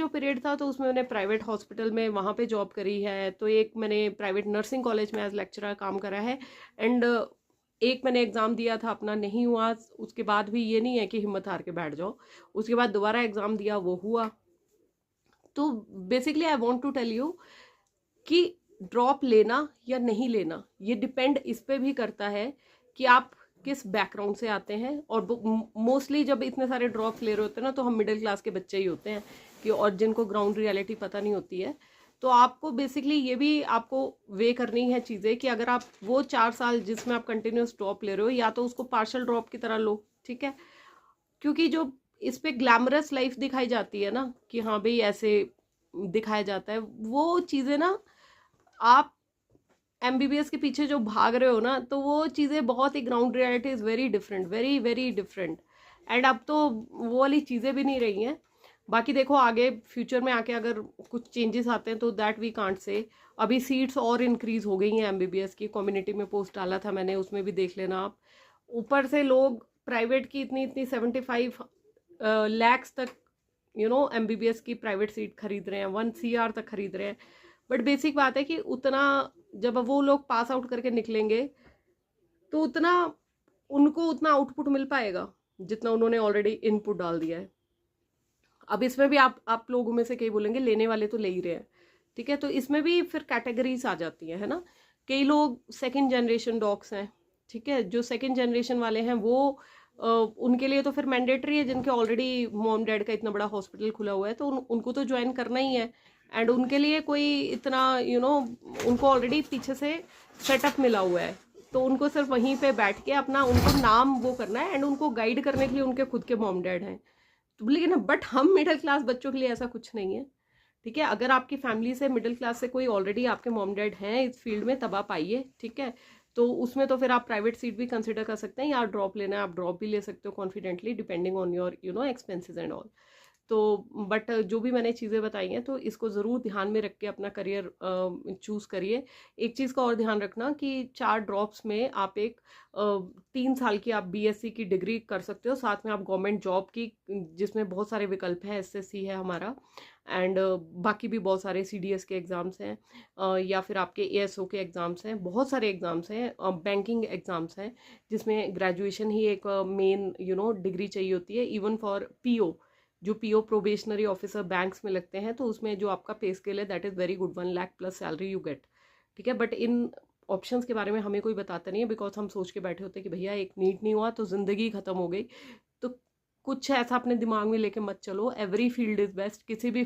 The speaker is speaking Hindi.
जो पीरियड था तो उसमें मैंने प्राइवेट हॉस्पिटल में वहाँ पे जॉब करी है, तो एक मैंने प्राइवेट नर्सिंग कॉलेज में एज लेक्चरर काम करा है, एंड एक मैंने एग्ज़ाम दिया था, अपना नहीं हुआ, उसके बाद भी ये नहीं है कि हिम्मत हार के बैठ जाओ, उसके बाद दोबारा एग्ज़ाम दिया, वो हुआ। तो basically I want to tell you कि ड्रॉप लेना या नहीं लेना ये डिपेंड इस पे भी करता है कि आप किस बैकग्राउंड से आते हैं। और मोस्टली जब इतने सारे ड्रॉप्स ले रहे होते हैं ना, तो हम मिडिल क्लास के बच्चे ही होते हैं कि, और जिनको ग्राउंड रियलिटी पता नहीं होती है। तो आपको बेसिकली ये भी आपको वे करनी है चीज़ें कि अगर आप वो 4 साल जिसमें आप कंटिन्यूस ड्रॉप ले रहे हो, या तो उसको पार्शल ड्रॉप की तरह लो, ठीक है, क्योंकि जो इस पे ग्लैमरस लाइफ दिखाई जाती है ना कि हाँ भाई ऐसे दिखाया जाता है, वो चीज़ें ना, आप एमबीबीएस के पीछे जो भाग रहे हो ना, तो वो चीज़ें बहुत ही, ground reality is very different, very very different. And अब तो वो वाली चीज़ें भी नहीं रही हैं। बाकी देखो आगे फ्यूचर में आके अगर कुछ चेंजेस आते हैं तो दैट वी कांट से। अभी सीट्स और इंक्रीज हो गई हैं एमबीबीएस की, कम्युनिटी में पोस्ट डाला था मैंने, उसमें भी देख लेना आप। ऊपर से लोग प्राइवेट की इतनी इतनी 75 लैक्स तक एमबीबीएस की प्राइवेट सीट खरीद रहे हैं, 1 CR तक खरीद रहे हैं। बट बेसिक बात है कि उतना जब वो लोग पास आउट करके निकलेंगे तो उतना उनको उतना आउटपुट मिल पाएगा जितना उन्होंने ऑलरेडी इनपुट डाल दिया है। अब इसमें भी आप लोगों में से कई बोलेंगे लेने वाले तो ले ही रहे हैं, ठीक है, तो इसमें भी फिर कैटेगरीज आ जाती है ना। कई लोग सेकंड जनरेशन डॉक्स हैं, ठीक है, जो सेकंड जनरेशन वाले हैं वो उनके लिए तो फिर मैंडेटरी है, जिनके ऑलरेडी मॉम डैड का इतना बड़ा हॉस्पिटल खुला हुआ है तो उनको तो ज्वाइन करना ही है। एंड उनके लिए कोई इतना उनको ऑलरेडी पीछे से सेटअप मिला हुआ है, तो उनको सिर्फ वहीं पे बैठ के अपना उनको नाम वो करना है, एंड उनको गाइड करने के लिए उनके खुद के मॉम डैड हैं। तो लेकिन बट हम मिडिल क्लास बच्चों के लिए ऐसा कुछ नहीं है, ठीक है। अगर आपकी फैमिली से मिडिल क्लास से कोई ऑलरेडी आपके मॉम डैड हैं इस फील्ड में, तब आप आइए, ठीक है। तो उसमें तो फिर आप प्राइवेट सीट भी कंसिडर कर सकते हैं, या ड्रॉप लेना है आप ड्रॉप भी ले सकते हो confidently, depending on your expenses and all. तो बट जो भी मैंने चीज़ें बताई हैं तो इसको ज़रूर ध्यान में रख के अपना करियर चूज़ करिए। एक चीज़ का और ध्यान रखना कि 4 ड्रॉप्स में आप एक 3 साल की आप बीएससी की डिग्री कर सकते हो, साथ में आप गवर्नमेंट जॉब की, जिसमें बहुत सारे विकल्प हैं, एसएससी है हमारा, एंड बाकी भी बहुत सारे सीडीएस के एग्ज़ाम्स हैं, या फिर आपके एएसओ के एग्ज़ाम्स हैं, बहुत सारे एग्ज़ाम्स हैं, बैंकिंग एग्ज़ाम्स हैं जिसमें ग्रेजुएशन ही एक मेन डिग्री चाहिए होती है। इवन फॉर पीओ, जो पीओ प्रोबेशनरी ऑफिसर बैंक्स में लगते हैं, तो उसमें जो आपका पे स्केल है that is very good, 1 lakh+ salary you get, ठीक है। बट इन ऑप्शंस के बारे में हमें कोई बताता नहीं है, बिकॉज हम सोच के बैठे होते हैं कि भैया एक नीट नहीं हुआ तो ज़िंदगी ख़त्म हो गई। तो कुछ ऐसा अपने दिमाग में लेके मत चलो, एवरी फील्ड इज़ बेस्ट, किसी भी